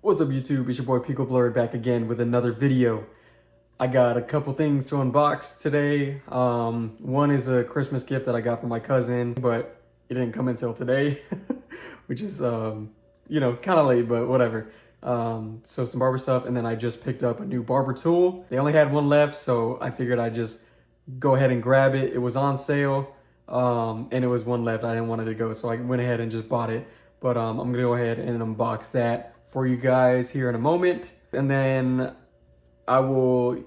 What's up YouTube, it's your boy Pico.Blurred back again with another video. I got a couple things to unbox today. One is a Christmas gift that I got from my cousin, but it didn't come until today, which is, you know, kind of late, but whatever. So some barber stuff, and then I just picked up a new barber tool. They only had one left, so I figured I'd just go ahead and grab it. It was on sale, and it was one left. I didn't want it to go, so I went ahead and just bought it. But I'm gonna go ahead and unbox that for you guys here in a moment, and then I will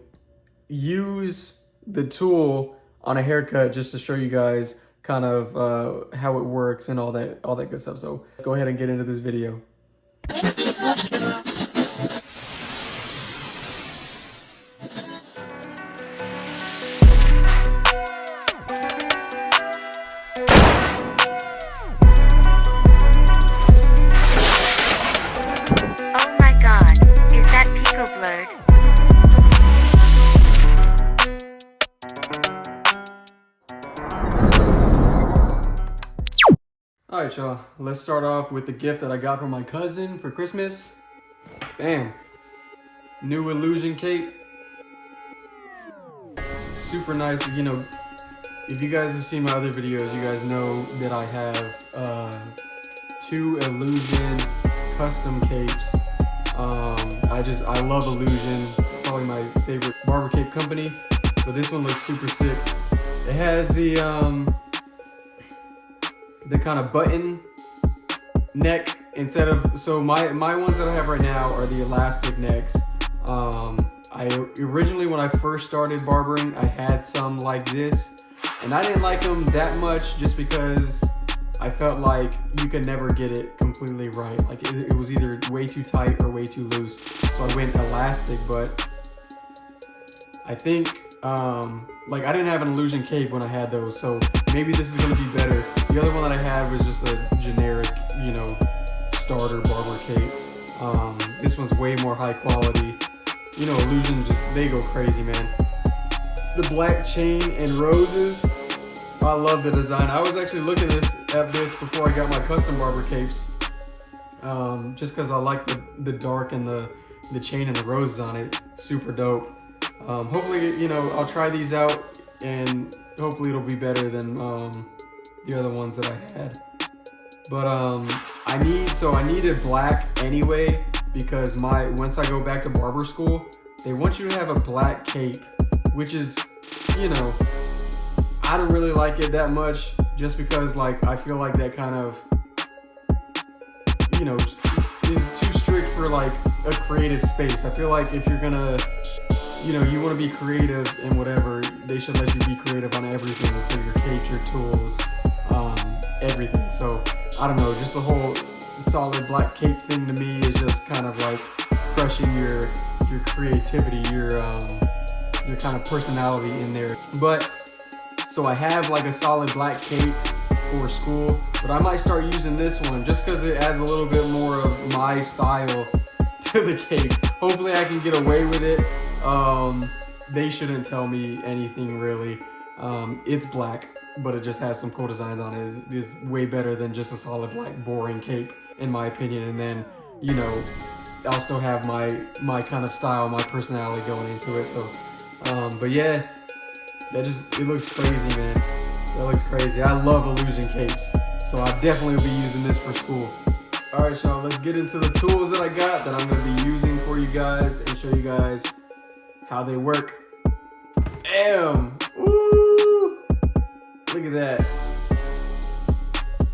use the tool on a haircut just to show you guys kind of how it works and all that good stuff. So let's go ahead and get into this video. Pico.Blurred. Alright y'all, let's start off with the gift that I got from my cousin for Christmas. Bam! New illusion cape. Super nice. You know, if you guys have seen my other videos, you guys know that I have 2 illusion custom capes. I love Illusion, probably my favorite barber cape company, but this one looks super sick. It has the kind of button neck instead of, so my ones that I have right now are the elastic necks. I originally, when I first started barbering, I had some like this, and I didn't like them that much just because I felt like you could never get it completely right. Like it was either way too tight or way too loose. So I went elastic, but I think, like I didn't have an illusion cape when I had those, so maybe this is gonna be better. The other one that I had was just a generic, you know, starter barber cape. This one's way more high quality. You know, Illusion they go crazy, man. The black chain and roses. I love the design. I was actually looking at this before I got my custom barber capes, just because I like the dark and the chain and the roses on it. Super dope. Hopefully, you know, I'll try these out and hopefully it'll be better than the other ones that I had. But I needed black anyway, because once I go back to barber school, they want you to have a black cape, which is, you know, I don't really like it that much, just because like I feel like that kind of, you know, is too strict for like a creative space. I feel like if you're gonna, you know, you want to be creative and whatever, they should let you be creative on everything. So your capes, your tools, everything. So I don't know, just the whole solid black cape thing to me is just kind of like crushing your creativity, your kind of personality in there. But so I have like a solid black cape for school, but I might start using this one just because it adds a little bit more of my style to the cape. Hopefully I can get away with it. They shouldn't tell me anything really. It's black, but it just has some cool designs on it. It's way better than just a solid black boring cape, in my opinion. And then, you know, I'll still have my kind of style, my personality going into it. So, but yeah. It looks crazy, man. That looks crazy. I love illusion capes, so I definitely will be using this for school. All right, y'all, let's get into the tools that I got that I'm gonna be using for you guys and show you guys how they work. Damn, ooh, look at that.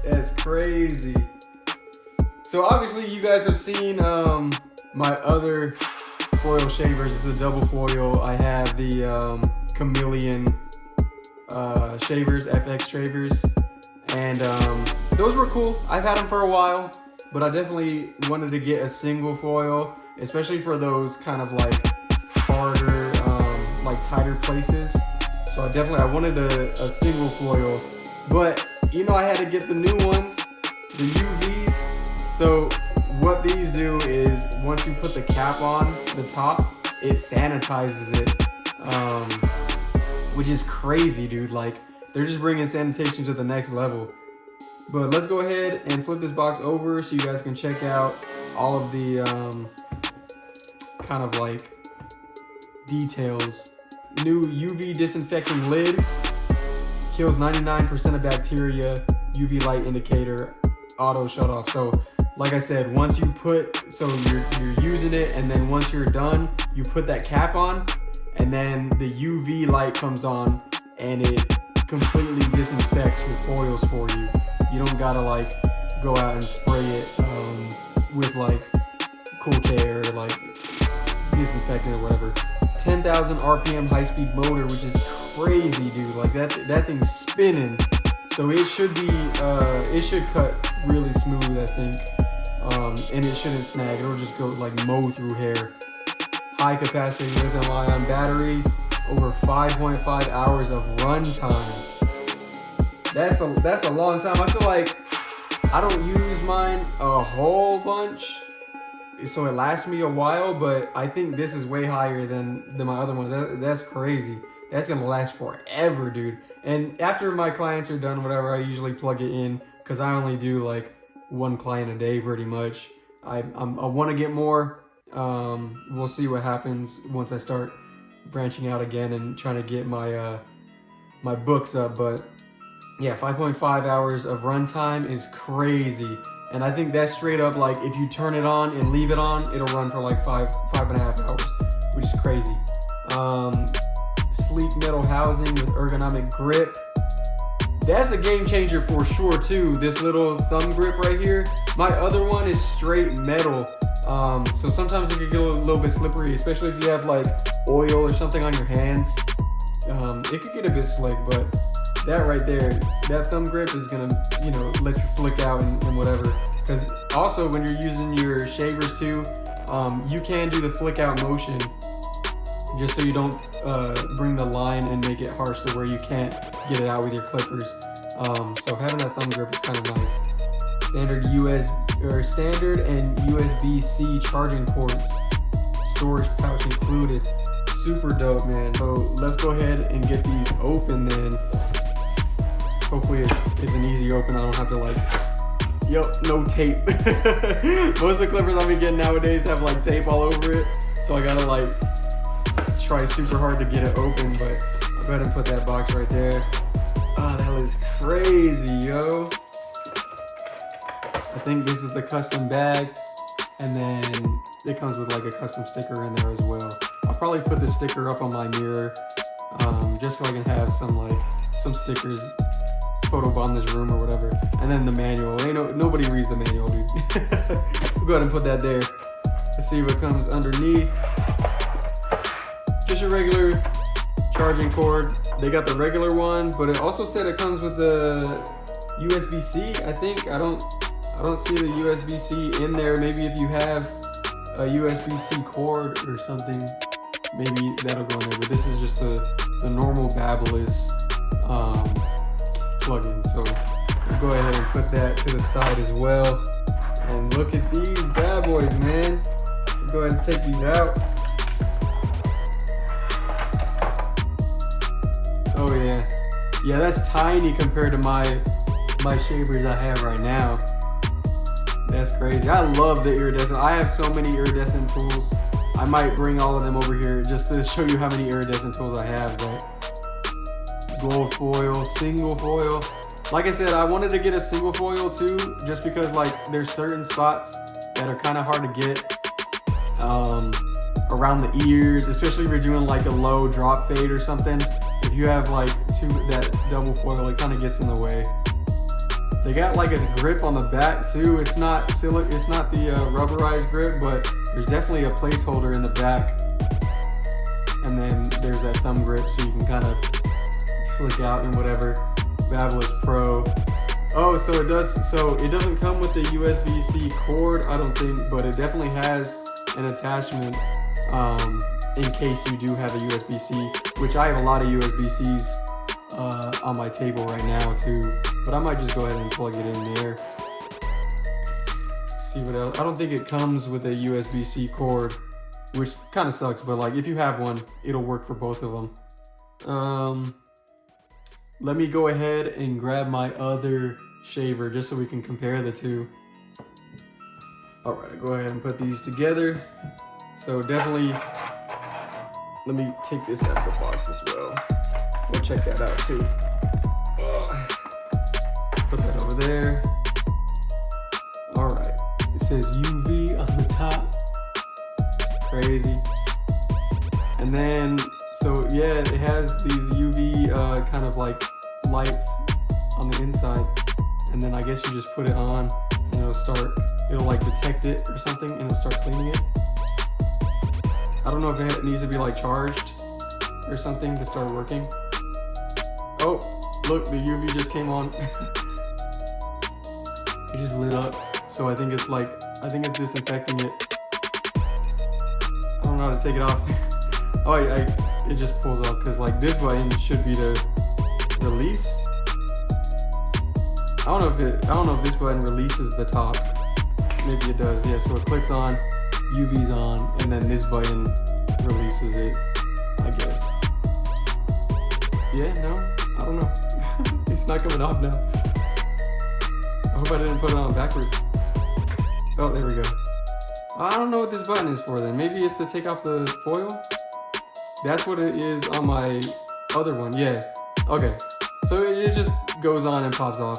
That's crazy. So obviously you guys have seen my other foil shavers. It's a double foil. I have the chameleon shavers, FX shavers, and those were cool. I've had them for a while, but I definitely wanted to get a single foil, especially for those kind of like harder, like tighter places. So I wanted a single foil, but you know, I had to get the new ones, the UVs. So what these do is once you put the cap on the top, it sanitizes it. Which is crazy, dude. Like, they're just bringing sanitation to the next level. But let's go ahead and flip this box over so you guys can check out all of the kind of like details. New UV disinfecting lid, kills 99% of bacteria, UV light indicator, auto shut off. So like I said, once you put, so you're using it, and then once you're done, you put that cap on, and then the UV light comes on, and it completely disinfects your foils for you. You don't gotta like go out and spray it with like Cool Care or like disinfectant or whatever. 10,000 RPM high-speed motor, which is crazy, dude. Like that thing's spinning, so it should be it should cut really smooth, I think, and it shouldn't snag. It'll just go like mow through hair. High capacity lithium-ion battery, over 5.5 hours of run time. That's a long time. I feel like I don't use mine a whole bunch, so it lasts me a while, but I think this is way higher than my other ones. That's crazy. That's gonna last forever, dude. And after my clients are done, whatever, I usually plug it in, because I only do like one client a day pretty much. I want to get more. We'll see what happens once I start branching out again and trying to get my my books up. But yeah, 5.5 hours of runtime is crazy. And I think that's straight up, like, if you turn it on and leave it on, it'll run for like 5.5 hours, which is crazy. Sleek metal housing with ergonomic grip. That's a game changer for sure too. This little thumb grip right here. My other one is straight metal. So sometimes it could get a little bit slippery, especially if you have like oil or something on your hands. It could get a bit slick, but that right there, that thumb grip is gonna, you know, let you flick out and whatever. Because also when you're using your shavers too, you can do the flick out motion, just so you don't bring the line and make it harsh to where you can't get it out with your clippers. So having that thumb grip is kind of nice. Standard and USB-C charging ports, storage pouch included. Super dope, man. So let's go ahead and get these open then. Hopefully it's an easy open. I don't have to like, no tape. Most of the clippers I've been getting nowadays have like tape all over it, so I gotta like try super hard to get it open. But I'll go ahead and put that box right there. Oh, that looks crazy, yo. I think this is the custom bag, and then it comes with like a custom sticker in there as well. I'll probably put the sticker up on my mirror, just so I can have some stickers photobomb this room or whatever. And then the manual. Nobody reads the manual, dude. We'll go ahead and put that there. Let's see what comes underneath. Just a regular charging cord. They got the regular one, but it also said it comes with the USB-C, I think. I don't see the USB-C in there. Maybe if you have a USB-C cord or something, maybe that'll go in there. But this is just the normal Babyliss plug-in. So we'll go ahead and put that to the side as well. And look at these bad boys, man. We'll go ahead and take these out. Oh yeah. Yeah, that's tiny compared to my shavers I have right now. That's crazy. I love the iridescent. I have so many iridescent tools. I might bring all of them over here just to show you how many iridescent tools I have. But gold foil, single foil. Like I said, I wanted to get a single foil too, just because like there's certain spots that are kind of hard to get around the ears, especially if you're doing like a low drop fade or something. If you have like that double foil, it kind of gets in the way. They got like a grip on the back too. It's not the rubberized grip, but there's definitely a placeholder in the back. And then there's that thumb grip, so you can kind of flick out and whatever. Babyliss Pro. Oh, so it doesn't come with the USB-C cord, I don't think, but it definitely has an attachment in case you do have a USB-C, which I have a lot of USB-Cs on my table right now too. But I might just go ahead and plug it in there. See what else. I don't think it comes with a USB-C cord, which kind of sucks, but like if you have one, it'll work for both of them. Let me go ahead and grab my other shaver just so we can compare the two. All right, I'll go ahead and put these together. So definitely, let me take this out of the box as well. We'll check that out too. Put that over there. All right, it says UV on the top. Crazy. And then, so yeah, it has these UV kind of like lights on the inside. And then I guess you just put it on and it'll like detect it or something and it'll start cleaning it. I don't know if it needs to be like charged or something to start working. Oh, look, the UV just came on. It just lit up. So I think it's disinfecting it. I don't know how to take it off. Oh, it just pulls off because like this button should be the release. I don't know if this button releases the top. Maybe it does. Yeah, so it clicks on, UV's on, and then this button releases it, I guess. Yeah, no, I don't know. It's not coming off now. I hope I didn't put it on backwards. Oh, there we go. I don't know what this button is for then. Maybe it's to take off the foil? That's what it is on my other one, yeah. Okay, so it just goes on and pops off.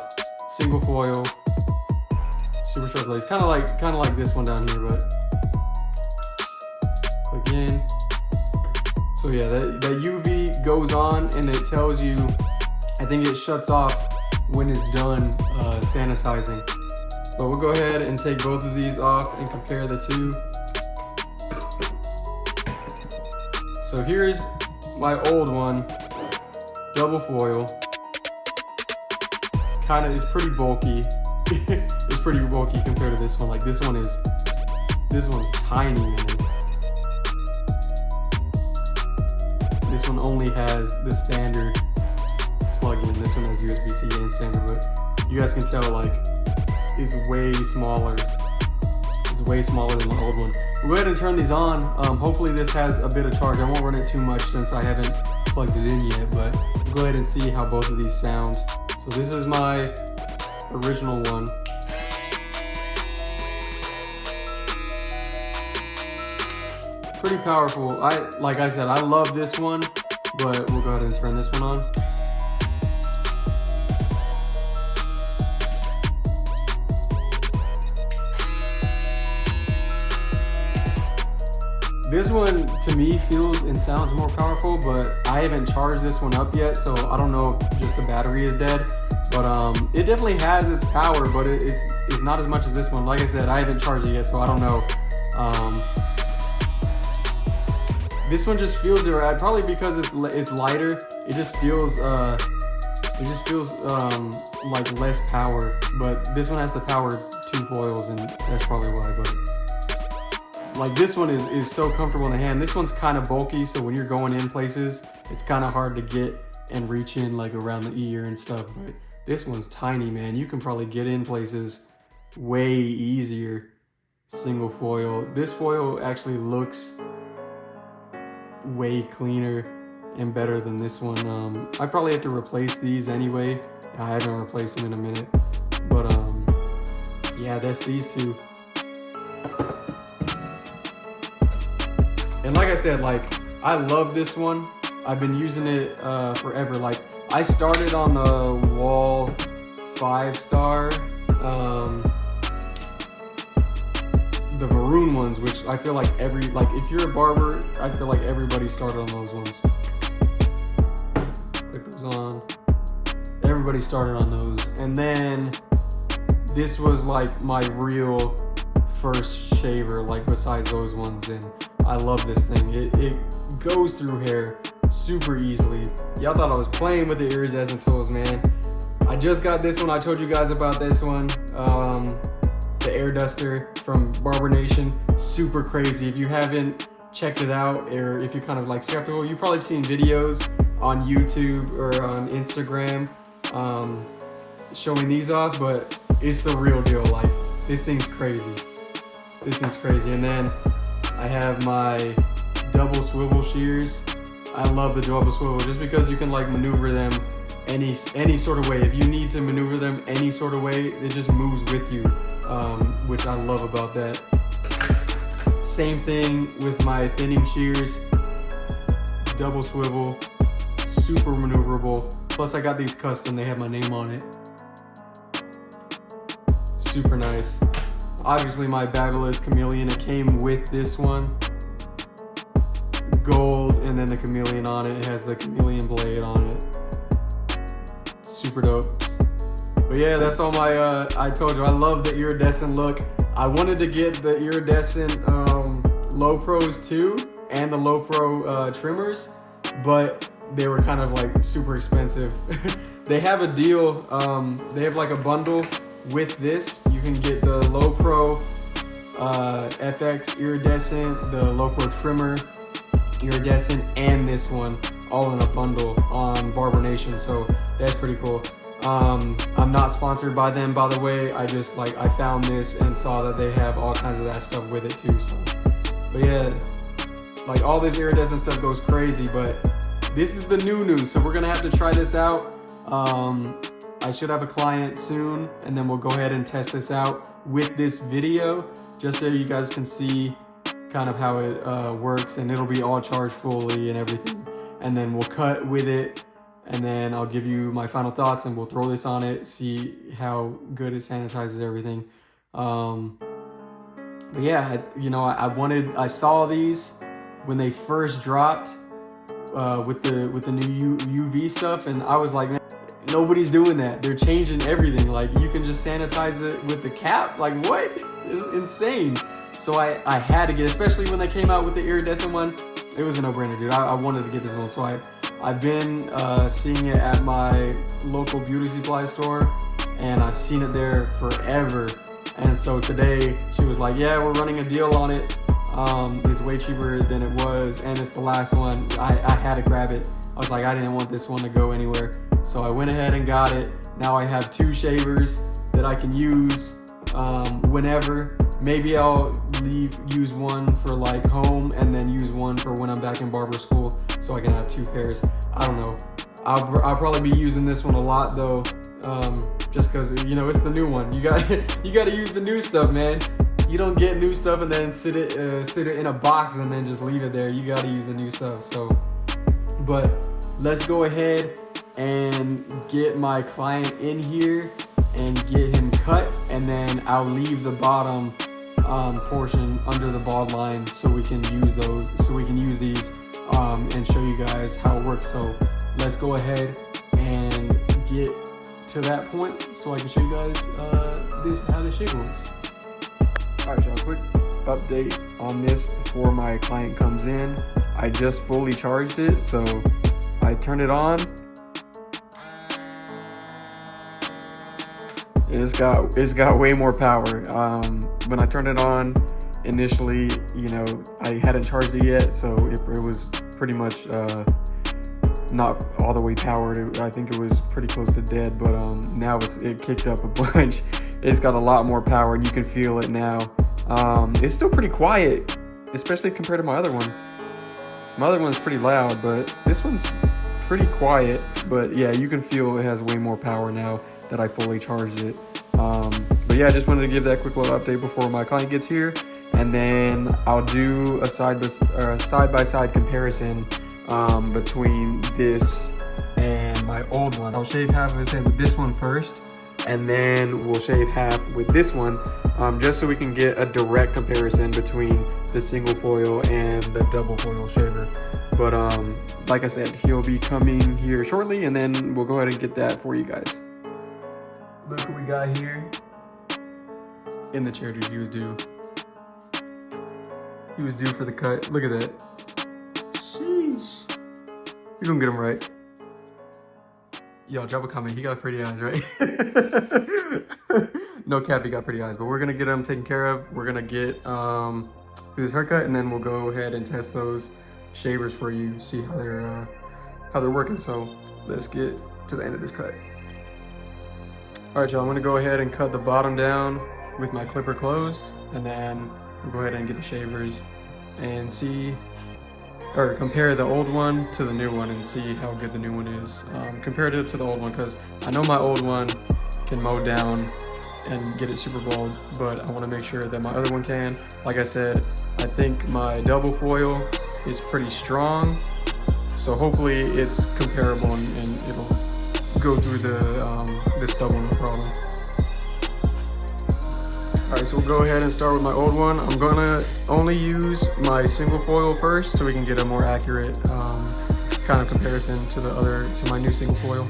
Single foil, super sharp blades. Kind of like this one down here, but again. So yeah, that UV goes on and it tells you, I think it shuts off when it's done sanitizing. But we'll go ahead and take both of these off and compare the two. So here's my old one, double foil. It's pretty bulky. It's pretty bulky compared to this one. Like this one's tiny, man. This one only has the standard plug-in. This one has USB-C and standard, but you guys can tell like it's way smaller. It's way smaller than the old one. We'll go ahead and turn these on. Hopefully this has a bit of charge. I won't run it too much since I haven't plugged it in yet, but we'll go ahead and see how both of these sound. So this is my original one. Pretty powerful. Like I said, I love this one, but we'll go ahead and turn this one on. This one, to me, feels and sounds more powerful, but I haven't charged this one up yet, so I don't know if just the battery is dead. But it definitely has its power, but it's not as much as this one. Like I said, I haven't charged it yet, so I don't know. This one just feels alright, probably because it's lighter. It just feels like less power. But this one has to power 2 foils, and that's probably why. But like this one is so comfortable in the hand. This one's kind of bulky, so when you're going in places, it's kind of hard to get and reach in like around the ear and stuff. But this one's tiny, man. You can probably get in places way easier. Single foil. This foil actually looks way cleaner and better than this one. I probably have to replace these anyway. I haven't replaced them in a minute. But yeah, that's these two. And like I said, like I love this one. I've been using it forever. Like I started on the Wall 5-star, the maroon ones, which I feel like if you're a barber, I feel like everybody started on those ones. Click those on. Everybody started on those. And then this was like my real first shaver, like besides those ones. And I love this thing. It goes through hair super easily. Y'all thought I was playing with the iridescent tools, man. I just got this one. I told you guys about this one. The air duster from Barber Nation. Super crazy. If you haven't checked it out, or if you're kind of like skeptical, you've probably seen videos on YouTube or on Instagram showing these off, but it's the real deal. Like this thing's crazy. This thing's crazy. And then I have my double swivel shears. I love the double swivel just because you can like maneuver them any sort of way. If you need to maneuver them any sort of way, it just moves with you, which I love about that. Same thing with my thinning shears, double swivel, super maneuverable. Plus I got these custom, they have my name on it. Super nice. Obviously my Babyliss Chameleon, it came with this one. Gold, and then the chameleon on it. It has the chameleon blade on it. Super dope. But yeah, that's all my, I told you, I love the iridescent look. I wanted to get the iridescent low pros too, and the low pro trimmers, but they were kind of like super expensive. They have a deal, they have like a bundle with this. You can get the low pro FX iridescent, the low pro trimmer iridescent, and this one all in a bundle on Barber Nation, so that's pretty cool. I'm not sponsored by them, by the way. I just I found this and saw that they have all kinds of that stuff with it too. So, but yeah, like all this iridescent stuff goes crazy, but this is the new, so we're gonna have to try this out. I should have a client soon, and then we'll go ahead and test this out with this video, just so you guys can see kind of how it works, and it'll be all charged fully and everything. And then we'll cut with it, and then I'll give you my final thoughts, and we'll throw this on it, see how good it sanitizes everything. But yeah, I saw these when they first dropped with the new UV stuff, and I was like, man, nobody's doing that. They're changing everything. Like, you can just sanitize it with the cap. Like, what? It's insane. So I had to get, especially when they came out with the iridescent one, it was a no-brainer, dude. I wanted to get this one. So I've been seeing it at my local beauty supply store, and I've seen it there forever. And so today she was like, yeah, we're running a deal on it. It's way cheaper than it was, and it's the last one. I had to grab it. I was like, I didn't want this one to go anywhere. So I went ahead and got it. Now I have 2 shavers that I can use whenever. Maybe I'll use one for like home, and then use one for when I'm back in barber school, so I can have 2 pairs. I don't know. I'll probably be using this one a lot though, just because it's the new one. You gotta use the new stuff, man. You don't get new stuff and then sit it in a box and then just leave it there. You gotta use the new stuff. So, but let's go ahead and get my client in here and get him cut, and then I'll leave the bottom portion under the bald line so we can use these and show you guys how it works. So let's go ahead and get to that point so I can show you guys how this shave works. Alright y'all, quick update on this before my client comes in. I just fully charged it, so I turned it on. It's got way more power. When I turned it on initially, I hadn't charged it yet, so it was pretty much not all the way powered. I think it was pretty close to dead, but now it kicked up a bunch. It's got a lot more power, and you can feel it now. It's still pretty quiet, especially compared to my other one. My other one's pretty loud, but this one's pretty quiet. But yeah, you can feel it has way more power now that I fully charged it. But yeah, I just wanted to give that quick little update before my client gets here, and then I'll do a side-by-side comparison between this and my old one. I'll shave half of his head with this one first, and then we'll shave half with this one, just so we can get a direct comparison between the single foil and the double foil shaver. But like I said, he'll be coming here shortly, and then we'll go ahead and get that for you guys. Look what we got here. In the chair, dude. He was due. He was due for the cut. Look at that. Sheesh. You're gonna get him right. Yo, drop a comment. He got pretty eyes, right? No cap, he got pretty eyes. But we're gonna get him taken care of. We're gonna get do this haircut, and then we'll go ahead and test those shavers for you. See how they're working. So let's get to the end of this cut. All right, y'all. I'm gonna go ahead and cut the bottom down with my clipper closed, and then we'll go ahead and get the shavers and see or compare the old one to the new one and see how good the new one is. Compared it to the old one, because I know my old one can mow down and get it super bald, but I want to make sure that my other one can. Like I said, I think my double foil is pretty strong, so hopefully it's comparable and it'll go through the stubble no problem. Alright, so we'll go ahead and start with my old one. I'm gonna only use my single foil first so we can get a more accurate kind of comparison to my new single foil.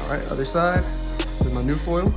Alright, other side with my new foil.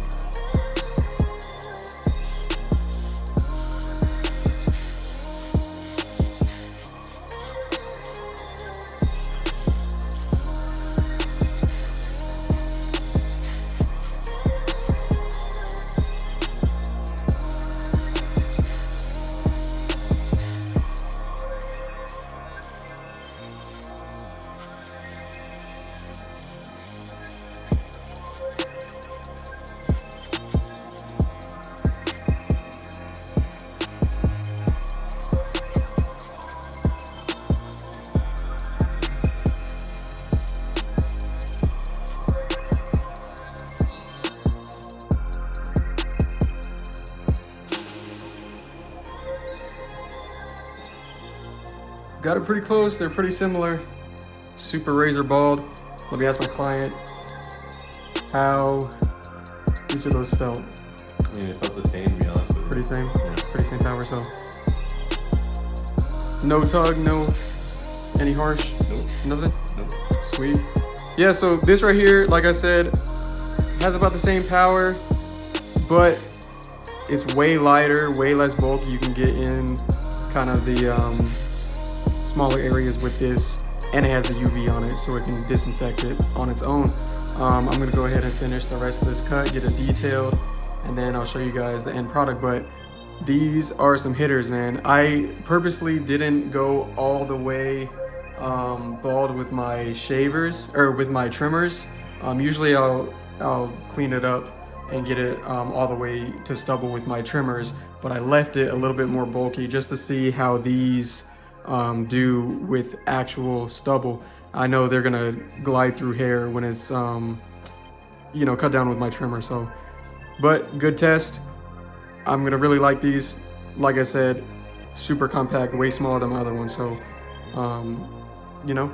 Got it pretty close, they're pretty similar. Super razor bald. Let me ask my client how each of those felt. I mean, it felt the same, to be honest with you. Pretty same? Yeah. Pretty same power, so. No tug, no any harsh? Nope. Nothing? Nope. Sweet. Yeah, so this right here, like I said, has about the same power, but it's way lighter, way less bulky. You can get in kind of the smaller areas with this, and it has the UV on it, so it can disinfect it on its own. I'm gonna go ahead and finish the rest of this cut, get it detailed, and then I'll show you guys the end product. But these are some hitters, man. I purposely didn't go all the way bald with my shavers, or with my trimmers. Usually I'll clean it up and get it all the way to stubble with my trimmers, but I left it a little bit more bulky just to see how these do with actual stubble. I know they're gonna glide through hair when it's you know, cut down with my trimmer. So, but good test. I'm gonna really like these. Like I said, super compact, way smaller than my other one. So you know,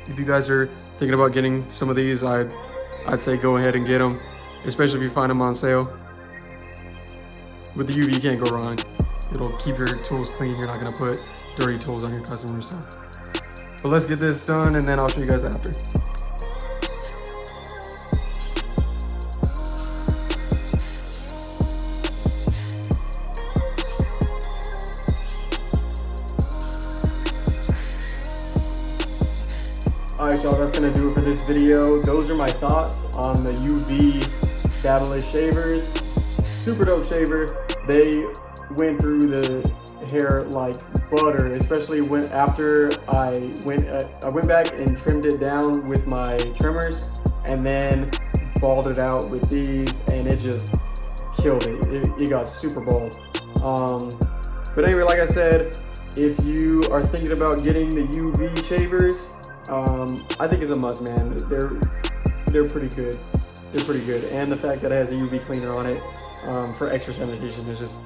if you guys are thinking about getting some of these, I'd say go ahead and get them, especially if you find them on sale. With the UV, you can't go wrong. It'll keep your tools clean. You're not gonna put dirty tools on your customers. So. But let's get this done, and then I'll show you guys after. Alright y'all, that's gonna do it for this video. Those are my thoughts on the UV Babyliss shavers. Super dope shaver. They went through the hair like butter, especially when after I went back and trimmed it down with my trimmers, and then balled it out with these, and it just killed it. It got super bald. But anyway, like I said, if you are thinking about getting the UV shavers, I think it's a must, man. They're pretty good. They're pretty good, and the fact that it has a UV cleaner on it for extra sanitation is just,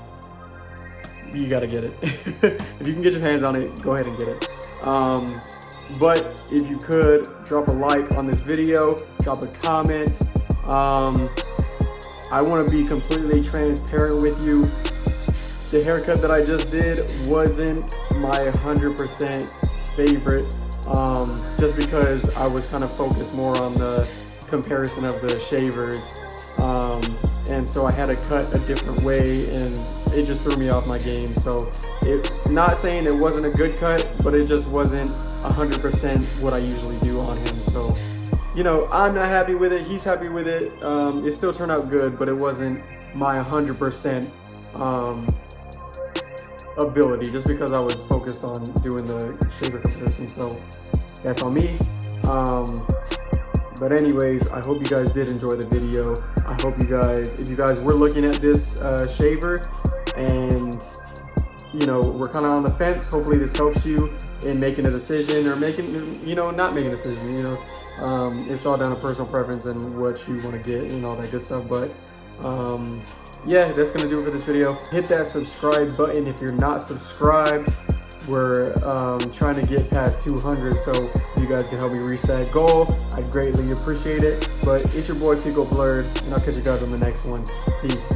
you gotta get it. If you can get your hands on it, go ahead and get it. But if you could, drop a like on this video, drop a comment. I want to be completely transparent with you. the haircut that I just did wasn't my 100% favorite, just because I was kind of focused more on the comparison of the shavers, and so I had to cut a different way, and it just threw me off my game. So not saying it wasn't a good cut, but it just wasn't 100% what I usually do on him. So, you know, I'm not happy with it, he's happy with it. It still turned out good, but it wasn't my 100% ability, just because I was focused on doing the shaver comparison. So that's on me. But anyways, I hope you guys did enjoy the video. I hope you guys, if you guys were looking at this shaver and, you know, we're kind of on the fence, hopefully this helps you in making a decision, or making, you know, not making a decision. You know, it's all down to personal preference and what you want to get and all that good stuff. But yeah, that's gonna do it for this video. Hit that subscribe button if you're not subscribed. We're trying to get past 200, so you guys can help me reach that goal. I greatly appreciate it. But it's your boy Pico.Blurred, and I'll catch you guys on the next one. Peace.